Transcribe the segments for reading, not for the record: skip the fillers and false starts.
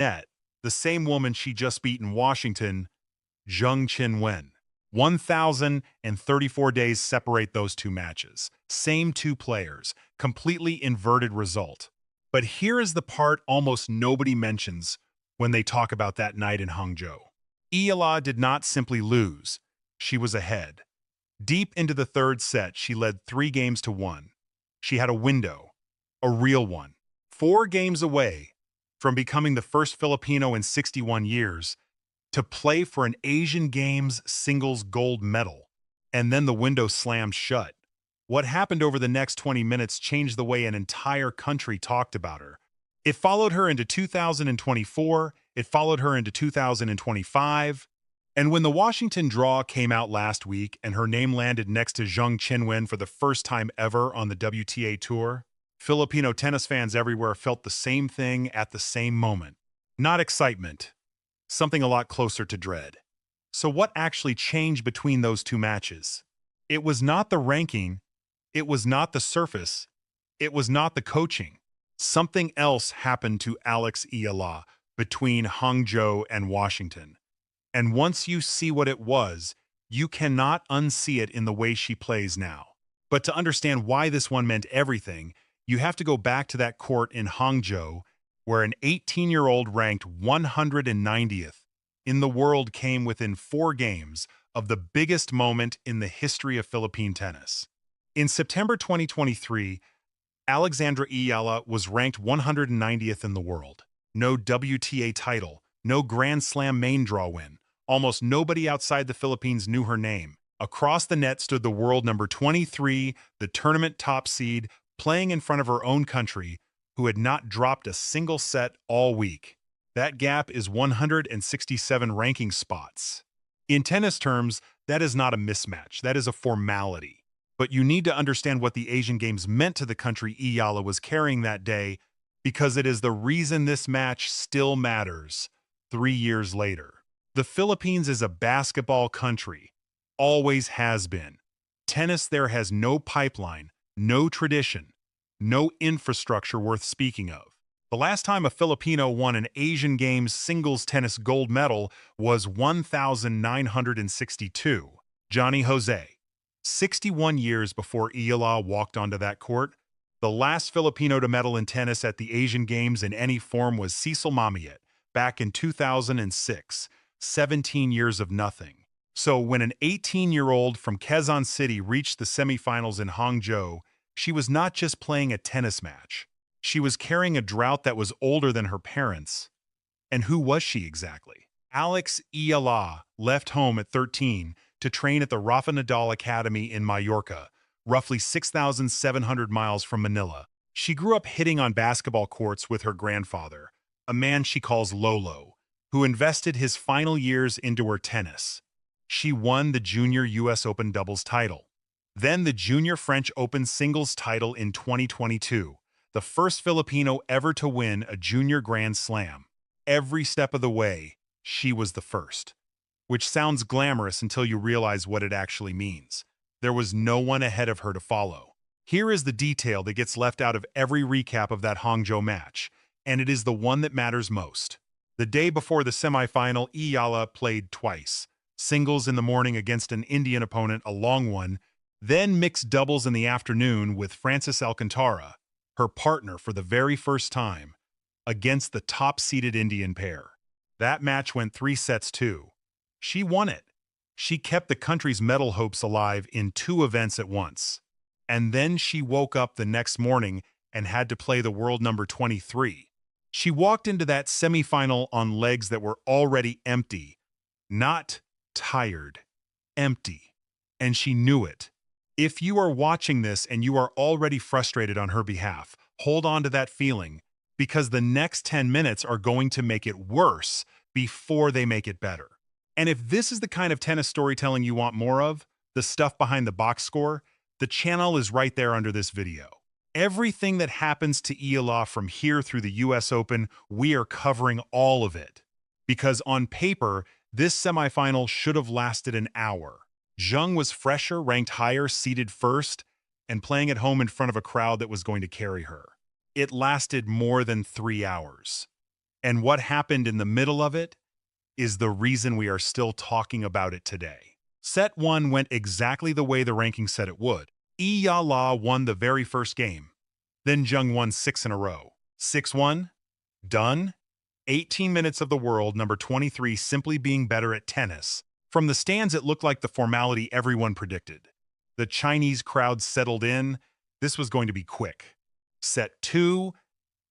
net, the same woman she just beat in Washington, Zheng Qinwen. 1,034 days separate those two matches. Same two players, completely inverted result. But here is the part almost nobody mentions when they talk about that night in Hangzhou. Eala did not simply lose, she was ahead. Deep into the third set, she led 3-1. She had a window, a real one, 4 games away from becoming the first Filipino in 61 years to play for an Asian Games singles gold medal, and then the window slammed shut. What happened over the next 20 minutes changed the way an entire country talked about her. It followed her into 2024, it followed her into 2025, and when the Washington draw came out last week and her name landed next to Zheng Qinwen for the first time ever on the WTA Tour, Filipino tennis fans everywhere felt the same thing at the same moment. Not excitement, something a lot closer to dread. So what actually changed between those two matches? It was not the ranking, it was not the surface, it was not the coaching. Something else happened to Alex Eala between Hangzhou and Washington. And once you see what it was, you cannot unsee it in the way she plays now. But to understand why this one meant everything, you have to go back to that court in Hangzhou where an 18-year-old ranked 190th in the world came within 4 games of the biggest moment in the history of Philippine tennis. In September 2023, Alexandra Eala was ranked 190th in the world. No WTA title, no Grand Slam main draw win. Almost nobody outside the Philippines knew her name. Across the net stood the world number 23, the tournament top seed, playing in front of her own country, who had not dropped a single set all week. That gap is 167 ranking spots. In tennis terms, that is not a mismatch, that is a formality. But you need to understand what the Asian Games meant to the country Eala was carrying that day, because it is the reason this match still matters 3 years later. The Philippines is a basketball country, always has been. Tennis there has no pipeline, no tradition, no infrastructure worth speaking of. The last time a Filipino won an Asian Games singles tennis gold medal was 1962. Johnny Jose. 61 years before Eala walked onto that court, the last Filipino to medal in tennis at the Asian Games in any form was Cecil Mamiet back in 2006, 17 years of nothing. So when an 18-year-old from Quezon City reached the semifinals in Hangzhou, she was not just playing a tennis match. She was carrying a drought that was older than her parents. And who was she exactly? Alex Eala left home at 13 to train at the Rafa Nadal Academy in Mallorca, roughly 6,700 miles from Manila. She grew up hitting on basketball courts with her grandfather, a man she calls Lolo, who invested his final years into her tennis. She won the Junior US Open doubles title, then the Junior French Open singles title in 2022, the first Filipino ever to win a Junior Grand Slam. Every step of the way, she was the first. Which sounds glamorous until you realize what it actually means. There was no one ahead of her to follow. Here is the detail that gets left out of every recap of that Hangzhou match, and it is the one that matters most. The day before the semifinal, Eala played twice. Singles in the morning against an Indian opponent, a long one, then mixed doubles in the afternoon with Francis Alcantara, her partner for the very first time, against the top-seeded Indian pair. That match went 3 sets too. She won it. She kept the country's medal hopes alive in 2 events at once. And then she woke up the next morning and had to play the world number 23. She walked into that semifinal on legs that were already empty, not tired, empty. And she knew it. If you are watching this and you are already frustrated on her behalf, hold on to that feeling, because the next 10 minutes are going to make it worse before they make it better. And if this is the kind of tennis storytelling you want more of, the stuff behind the box score, the channel is right there under this video. Everything that happens to Eala from here through the US Open, we are covering all of it. Because on paper, this semifinal should have lasted an hour. Zheng was fresher, ranked higher, seated first, and playing at home in front of a crowd that was going to carry her. It lasted more than 3 hours. And what happened in the middle of it is the reason we are still talking about it today. Set 1 went exactly the way the ranking said it would. Eala won the very first game. Then Zheng won 6 in a row. 6-1? Done? 18 minutes of the world, number 23 simply being better at tennis. From the stands, it looked like the formality everyone predicted. The Chinese crowd settled in. This was going to be quick. Set 2,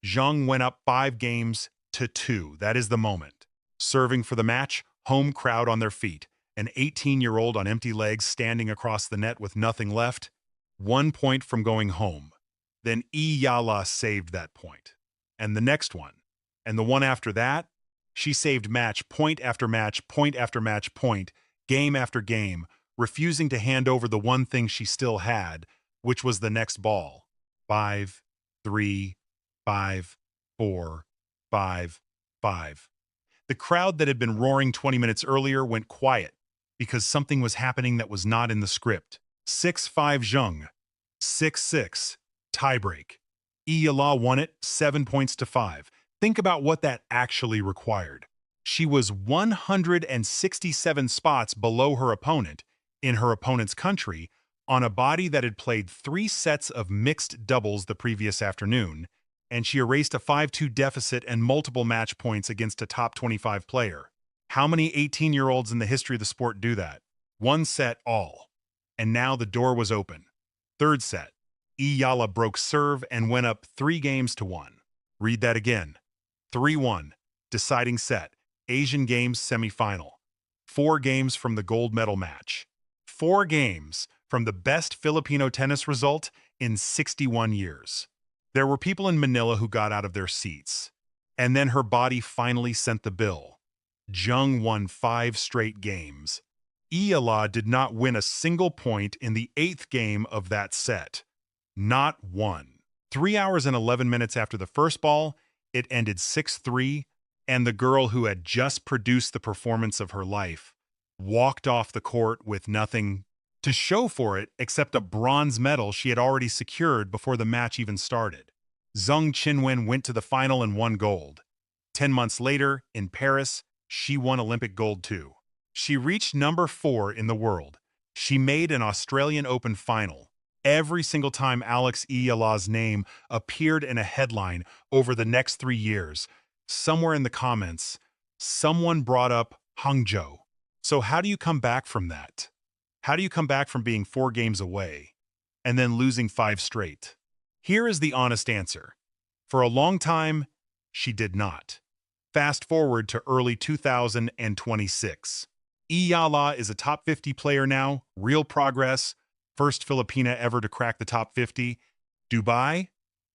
Zheng went up 5-2. That is the moment. Serving for the match, home crowd on their feet. An 18-year-old on empty legs standing across the net with nothing left. 1 point from going home. Then Eala saved that point. And the next one. And the one after that, she saved match, point after match, point after match, point, game after game, refusing to hand over the one thing she still had, which was the next ball. 5, 3, 5, 4, 5, 5. The crowd that had been roaring 20 minutes earlier went quiet because something was happening that was not in the script. 6-5 Zheng. 6-6. Tiebreak. Eala won it 7 points to 5. Think about what that actually required. She was 167 spots below her opponent in her opponent's country on a body that had played 3 sets of mixed doubles the previous afternoon, and she erased a 5-2 deficit and multiple match points against a top 25 player. How many 18-year-olds in the history of the sport do that? 1 set all. And now the door was open. Third set. Eala broke serve and went up 3-1. Read that again. 3-1. Deciding set. Asian Games semifinal. 4 games from the gold medal match. 4 games from the best Filipino tennis result in 61 years. There were people in Manila who got out of their seats. And then her body finally sent the bill. Zheng won 5 straight games. Eala did not win a single point in the 8th game of that set. Not one. 3 hours and 11 minutes after the first ball, it ended 6-3, and the girl who had just produced the performance of her life walked off the court with nothing to show for it except a bronze medal she had already secured before the match even started. Zheng Qinwen went to the final and won gold. 10 months later, in Paris, she won Olympic gold too. She reached number 4 in the world. She made an Australian Open final. Every single time Alex Eala's name appeared in a headline over the next 3 years, somewhere in the comments, someone brought up Hangzhou. So how do you come back from that? How do you come back from being 4 games away and then losing 5 straight? Here is the honest answer. For a long time, she did not. Fast forward to early 2026. Eala is a top 50 player now, real progress, first Filipina ever to crack the top 50. Dubai,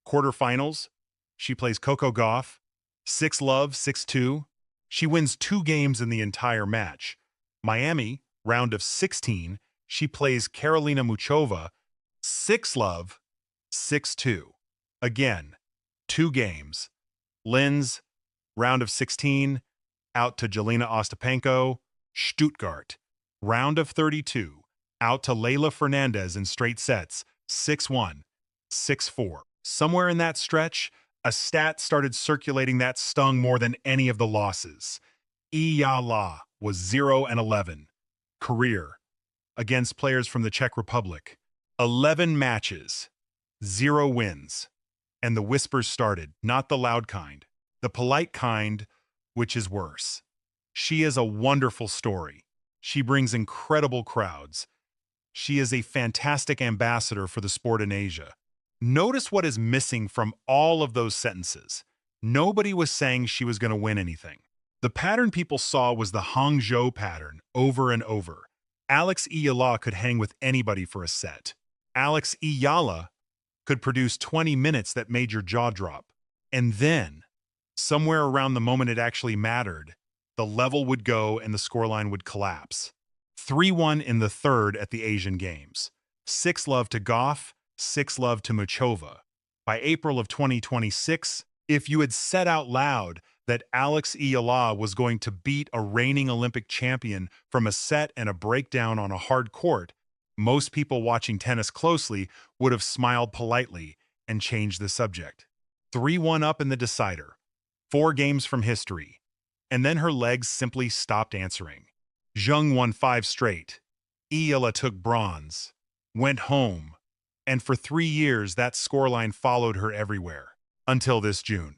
quarterfinals. She plays Coco Gauff, 6-love, 6-2. She wins 2 games in the entire match. Miami, round of 16, she plays Karolina Muchova, 6-love, 6-2. Again, 2 games. Linz, round of 16, out to Jelena Ostapenko, Stuttgart. Round of 32, out to Leylah Fernandez in straight sets, 6-1, 6-4. Somewhere in that stretch, a stat started circulating that stung more than any of the losses. Eala was 0-11. Career against players from the Czech Republic. 11 matches, 0 wins. And the whispers started, not the loud kind, the polite kind, which is worse. She is a wonderful story. She brings incredible crowds. She is a fantastic ambassador for the sport in Asia. Notice what is missing from all of those sentences. Nobody was saying she was going to win anything. The pattern people saw was the Hangzhou pattern over and over. Alex Eala could hang with anybody for a set. Alex Eala could produce 20 minutes that made your jaw drop. And then, somewhere around the moment it actually mattered, the level would go and the scoreline would collapse. 3-1 in the third at the Asian Games. 6-love to Gauff, 6-love to Muchova. By April of 2026, if you had said out loud that Alex Eala was going to beat a reigning Olympic champion from a set and a breakdown on a hard court, most people watching tennis closely would have smiled politely and changed the subject. 3-1 up in the decider. 4 games from history. And then her legs simply stopped answering. Zheng won 5 straight. Eala took bronze, went home, and for 3 years that scoreline followed her everywhere. Until this June,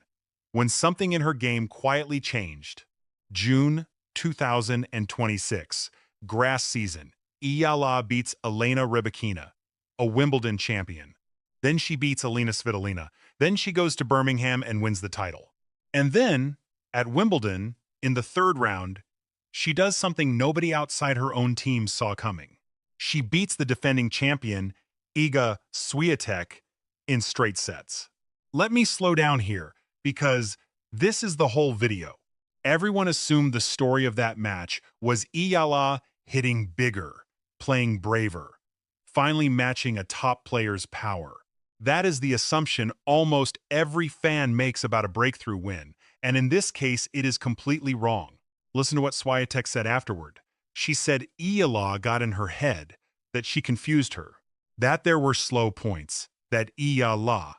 when something in her game quietly changed. June 2026, grass season. Eala beats Elena Rybakina, a Wimbledon champion. Then she beats Alina Svitolina. Then she goes to Birmingham and wins the title. And then, at Wimbledon, in the 3rd round, she does something nobody outside her own team saw coming. She beats the defending champion, Iga Swiatek, in straight sets. Let me slow down here, because this is the whole video. Everyone assumed the story of that match was Eala hitting bigger, playing braver, finally matching a top player's power. That is the assumption almost every fan makes about a breakthrough win, and in this case, it is completely wrong. Listen to what Swiatek said afterward. She said Eala got in her head, that she confused her, that there were slow points, that Eala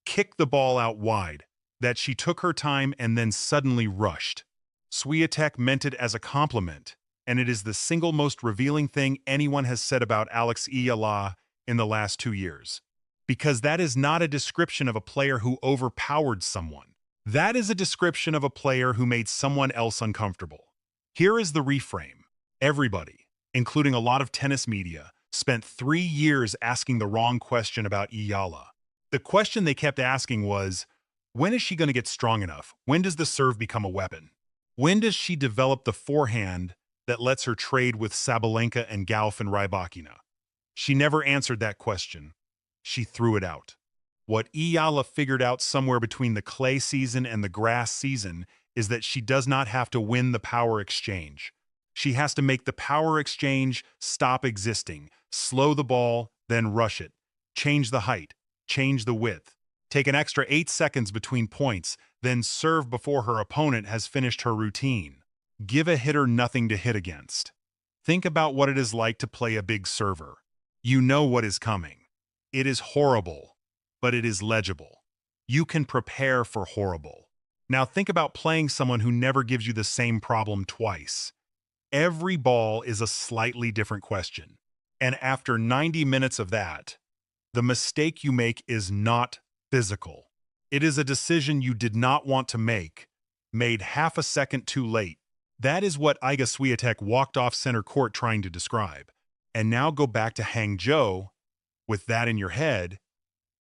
kicked the ball out wide, that she took her time and then suddenly rushed. Swiatek meant it as a compliment, and it is the single most revealing thing anyone has said about Alex Eala in the last 2 years. Because that is not a description of a player who overpowered someone. That is a description of a player who made someone else uncomfortable. Here is the reframe. Everybody, including a lot of tennis media, spent 3 years asking the wrong question about Eala. The question they kept asking was, when is she going to get strong enough? When does the serve become a weapon? When does she develop the forehand that lets her trade with Sabalenka and Gauff and Rybakina? She never answered that question. She threw it out. What Eala figured out somewhere between the clay season and the grass season is that she does not have to win the power exchange. She has to make the power exchange stop existing, slow the ball, then rush it, change the height, change the width, take an extra 8 seconds between points, then serve before her opponent has finished her routine. Give a hitter nothing to hit against. Think about what it is like to play a big server. You know what is coming. It is horrible, but it is legible. You can prepare for horrible. Now think about playing someone who never gives you the same problem twice. Every ball is a slightly different question. And after 90 minutes of that, the mistake you make is not physical. It is a decision you did not want to make, made half a second too late. That is what Iga Swiatek walked off center court trying to describe. And now go back to Hangzhou with that in your head,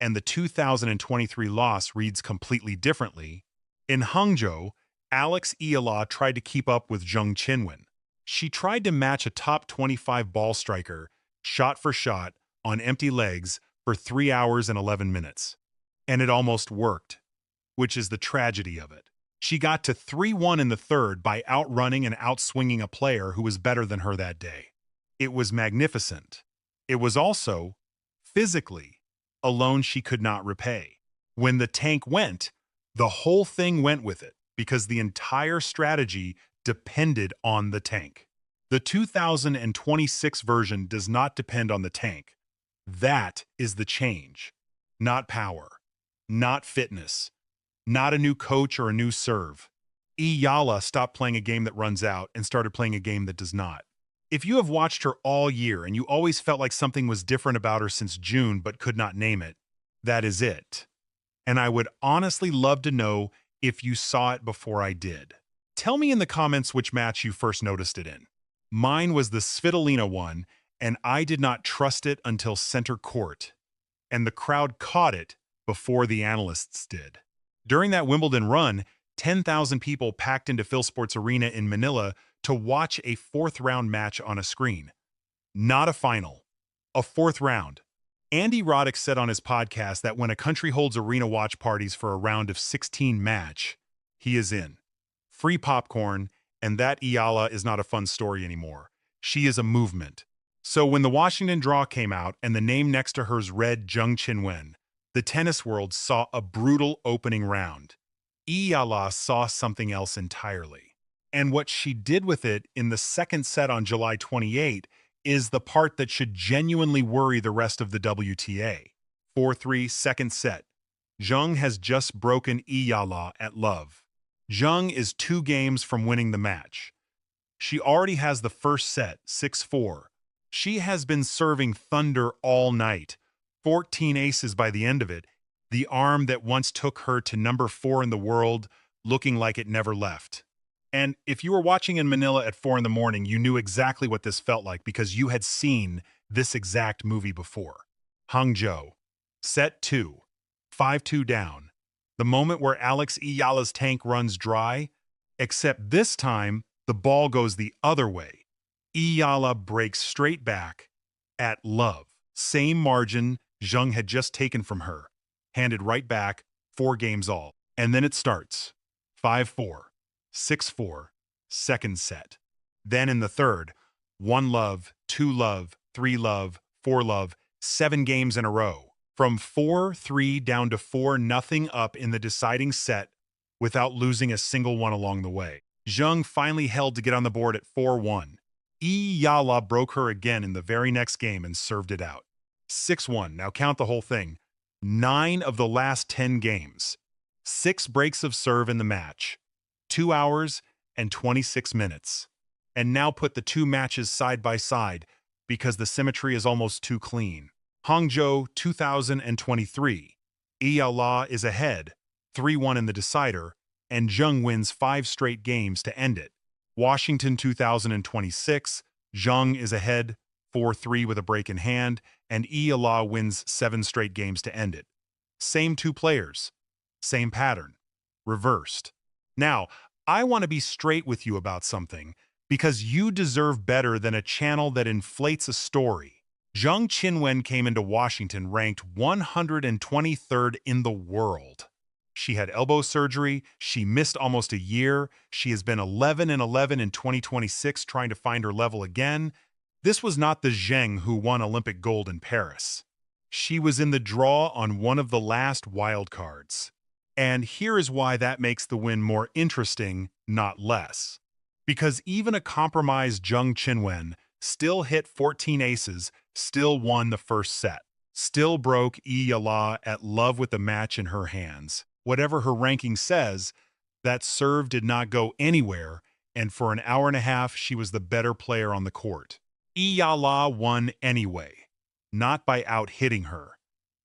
and the 2023 loss reads completely differently. In Hangzhou, Alex Eala tried to keep up with Zheng Qinwen. She tried to match a top 25 ball striker, shot for shot, on empty legs for 3 hours and 11 minutes. And it almost worked, which is the tragedy of it. She got to 3-1 in the 3rd by outrunning and outswinging a player who was better than her that day. It was magnificent. It was also, physically, a loan she could not repay. When the tank went, the whole thing went with it, because the entire strategy depended on the tank. The 2026 version does not depend on the tank. That is the change. Not power. Not fitness. Not a new coach or a new serve. Eala stopped playing a game that runs out and started playing a game that does not. If you have watched her all year and you always felt like something was different about her since June but could not name it, that is it. And I would honestly love to know if you saw it before I did. Tell me in the comments which match you first noticed it in. Mine was the Svitolina one, and I did not trust it until center court. And the crowd caught it before the analysts did. During that Wimbledon run, 10,000 people packed into Philsports Arena in Manila to watch a 4th-round match on a screen. Not a final. A 4th round. Andy Roddick said on his podcast that when a country holds arena watch parties for a round of 16 match, he is in. Free popcorn, and that Eala is not a fun story anymore. She is a movement. So when the Washington draw came out and the name next to hers read Zheng Qinwen, the tennis world saw a brutal opening round. Eala saw something else entirely. And what she did with it in the 2nd set on July 28 is the part that should genuinely worry the rest of the WTA. 4-3 2nd set. Zheng has just broken Eala at love. Zheng is 2 games from winning the match. She already has the first set, 6-4. She has been serving thunder all night. 14 aces by the end of it. The arm that once took her to number 4 in the world, looking like it never left. And if you were watching in Manila at 4 in the morning, you knew exactly what this felt like because you had seen this exact movie before. Hangzhou. Set 2. 5-2 down. The moment where Alex Eala's tank runs dry, except this time, the ball goes the other way. Eala breaks straight back at love. Same margin Zheng had just taken from her. Handed right back, 4 games all. And then it starts. 5-4, 6-4, second set. Then in the third, 1 love, 2 love, 3 love, 4 love, 7 games in a row. From 4-3 down to 4-0 up in the deciding set without losing a single one along the way. Zheng finally held to get on the board at 4-1. Eala broke her again in the very next game and served it out. 6-1, now count the whole thing. 9 of the last 10 games. 6 breaks of serve in the match. 2 hours and 26 minutes. And now put the 2 matches side by side because the symmetry is almost too clean. Hangzhou 2023. Eala is ahead, 3-1 in the decider, and Zheng wins 5 straight games to end it. Washington 2026. Zheng is ahead, 4-3 with a break in hand, and Eala wins 7 straight games to end it. Same 2 players. Same pattern. Reversed. Now, I want to be straight with you about something, because you deserve better than a channel that inflates a story. Zheng Qinwen came into Washington ranked 123rd in the world. She had elbow surgery, she missed almost a year, she has been 11-11 in 2026 trying to find her level again. This was not the Zheng who won Olympic gold in Paris. She was in the draw on one of the last wildcards. And here is why that makes the win more interesting, not less. Because even a compromised Zheng Qinwen still hit 14 aces, still won the first set, still broke Eala at love with the match in her hands. Whatever her ranking says, that serve did not go anywhere, and for an hour and a half, she was the better player on the court. Eala won anyway, not by out-hitting her,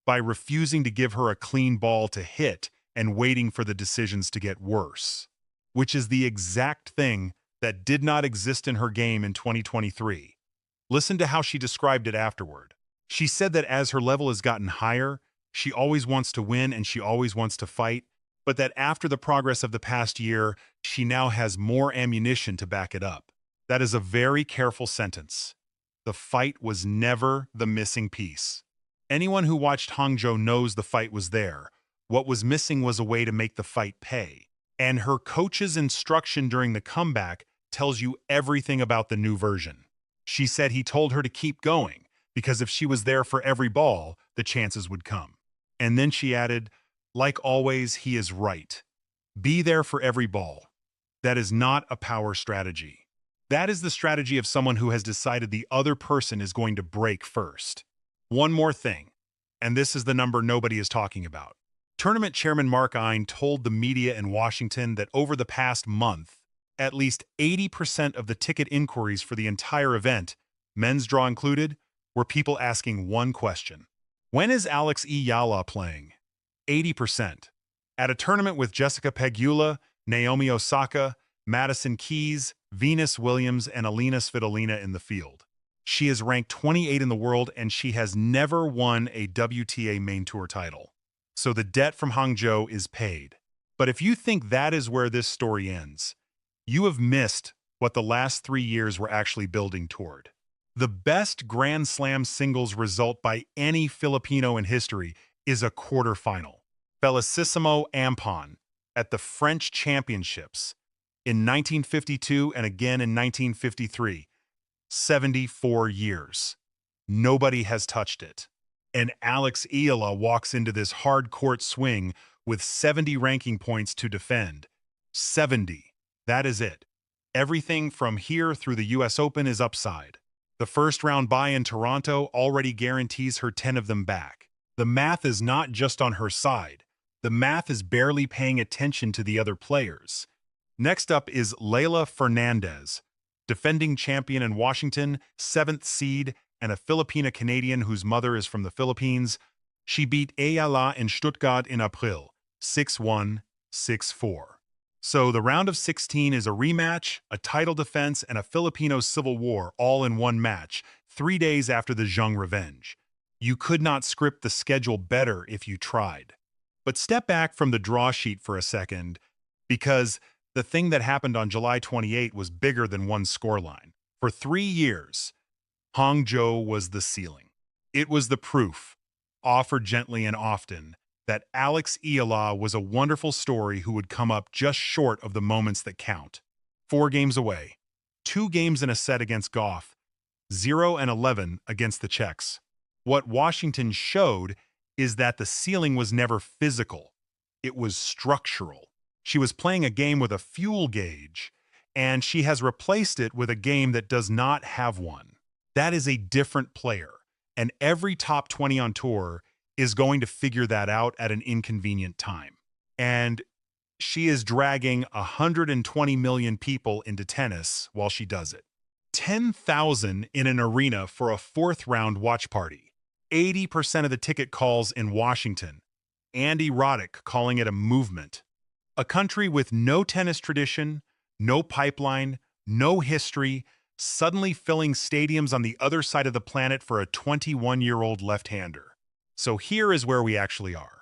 by refusing to give her a clean ball to hit and waiting for the decisions to get worse, which is the exact thing that did not exist in her game in 2023. Listen to how she described it afterward. She said that as her level has gotten higher, she always wants to win and she always wants to fight, but that after the progress of the past year, she now has more ammunition to back it up. That is a very careful sentence. The fight was never the missing piece. Anyone who watched Hangzhou knows the fight was there. What was missing was a way to make the fight pay. And her coach's instruction during the comeback tells you everything about the new version. She said he told her to keep going, because if she was there for every ball, the chances would come. And then she added, like always, he is right. Be there for every ball. That is not a power strategy. That is the strategy of someone who has decided the other person is going to break first. One more thing, and this is the number nobody is talking about. Tournament chairman Mark Ein told the media in Washington that over the past month, at least 80% of the ticket inquiries for the entire event, men's draw included, were people asking one question. When is Alex Eala playing? 80%. At a tournament with Jessica Pegula, Naomi Osaka, Madison Keys, Venus Williams, and Alina Svitolina in the field. She is ranked 28 in the world and she has never won a WTA main tour title. So the debt from Hangzhou is paid. But if you think that is where this story ends, you have missed what the last 3 years were actually building toward. The best Grand Slam singles result by any Filipino in history is a quarterfinal. Felicissimo Ampon at the French Championships in 1952 and again in 1953. 74 years. Nobody has touched it. And Alex Eala walks into this hard court swing with 70 ranking points to defend. 70. That is it. Everything from here through the US Open is upside. The first round bye in Toronto already guarantees her 10 of them back. The math is not just on her side. The math is barely paying attention to the other players. Next up is Leylah Fernandez, defending champion in Washington, 7th seed, and a Filipina-Canadian whose mother is from the Philippines. She beat Eala in Stuttgart in April, 6-1, 6-4. So the round of 16 is a rematch, a title defense, and a Filipino civil war all in one match, 3 days after the Zheng revenge. You could not script the schedule better if you tried. But step back from the draw sheet for a second, because the thing that happened on July 28 was bigger than one scoreline. For 3 years, Hangzhou was the ceiling. It was the proof, offered gently and often, that Alex Eala was a wonderful story who would come up just short of the moments that count. 4 games away, 2 games in a set against Goff, 0-11 against the Czechs. What Washington showed is that the ceiling was never physical. It was structural. She was playing a game with a fuel gauge, and she has replaced it with a game that does not have one. That is a different player, and every top 20 on tour is going to figure that out at an inconvenient time. And she is dragging 120 million people into tennis while she does it. 10,000 in an arena for a 4th-round watch party. 80% of the ticket calls in Washington. Andy Roddick calling it a movement. A country with no tennis tradition, no pipeline, no history, suddenly filling stadiums on the other side of the planet for a 21-year-old left-hander. So here is where we actually are.